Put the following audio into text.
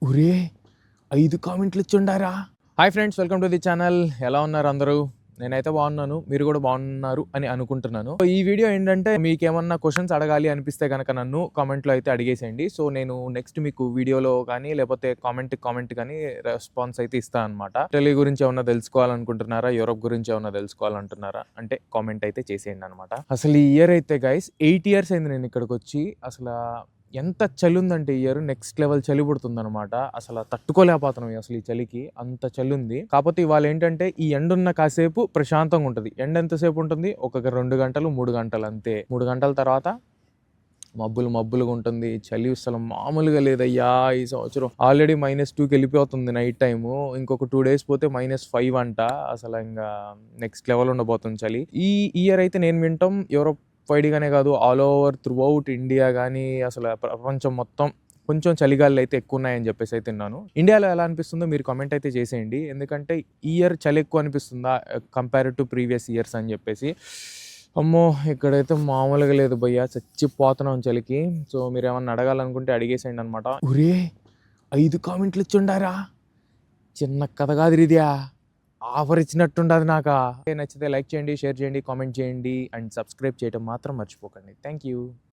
ఒరే 5 కామెంట్లు ఇచ్చుండారా. Hi friends, welcome to the channel. ఎలా ఉన్నారు అందరూ? నేనైతే బాగున్నాను, మీరు కూడా బాగున్నారు అని అనుకుంటున్నాను. ఈ వీడియో ఏంటంటే మీకేమన్నా క్వశ్చన్స్ అడగాలి అనిపిస్తే కనుక నన్ను కామెంట్లో అయితే అడిగేసేయండి. సో నేను నెక్స్ట్ మీకు వీడియోలో కానీ లేకపోతే కామెంట్ కానీ రెస్పాన్స్ అయితే ఇస్తాను అనమాట. ఇటలీ గురించి ఏమన్నా తెలుసుకోవాలనుకుంటున్నారా, యూరోప్ గురించి ఏమన్నా తెలుసుకోవాలంటున్నారా అంటే కామెంట్ అయితే చేసేయండి అనమాట. అసలు ఈ ఇయర్ అయితే గైస్ 8 years అయింది నేను ఇక్కడికి వచ్చి. అసలు ఎంత చలి ఉందంటే ఈ ఇయర్ నెక్స్ట్ లెవెల్ చలి పుడుతుంది అనమాట. అసలు తట్టుకోలేకపోతున్నాం అసలు ఈ చలికి, అంత చలి ఉంది. కాకపోతే ఇవాళ ఏంటంటే ఈ ఎండ ఉన్న కాసేపు ప్రశాంతంగా ఉంటుంది. ఎండ ఎంతసేపు ఉంటుంది? ఒక 2 గంటలు 3 గంటలు అంతే. 3 గంటల తర్వాత మబ్బులుగా ఉంటుంది. చలి అసలు మామూలుగా లేదయ్యా ఈ సంవత్సరం. ఆల్రెడీ -2కి వెళ్ళిపోతుంది నైట్ టైము. ఇంకొక 2 days పోతే -5 అంట. అసలు ఇంకా నెక్స్ట్ లెవెల్ ఉండబోతుంది చలి. ఈ ఇయర్ అయితే నేను వింటాం యూరోప్ వైడ్గానే కాదు, all over through out India కానీ అసలు ప్రపంచం మొత్తం కొంచెం చలిగాలు అయితే ఎక్కువ ఉన్నాయని చెప్పేసి అయితే తిన్నాను. ఇండియాలో ఎలా అనిపిస్తుందో మీరు కామెంట్ అయితే చేసేయండి. ఎందుకంటే ఈ ఇయర్ చలి ఎక్కువ అనిపిస్తుందా కంపేర్ టు ప్రీవియస్ ఇయర్స్ అని చెప్పేసి. అమ్మో ఇక్కడైతే మామూలుగా లేదు భయ్యా, చచ్చిపోతున్నాం చలికి. సో మీరు ఏమన్నా అడగాలనుకుంటే అడిగేసేయండి అనమాట. ఒరే 5 కామెంట్లు ఇచ్చుండారా, చిన్న కథ కాదు ఇదియా, ఆఫర్ ఇచ్చినట్టుండదు నాకా. నచ్చితే లైక్ చేయండి, షేర్ చేయండి, కామెంట్ చేయండి అండ్ సబ్స్క్రైబ్ చేయడం మాత్రం మర్చిపోకండి. Thank you.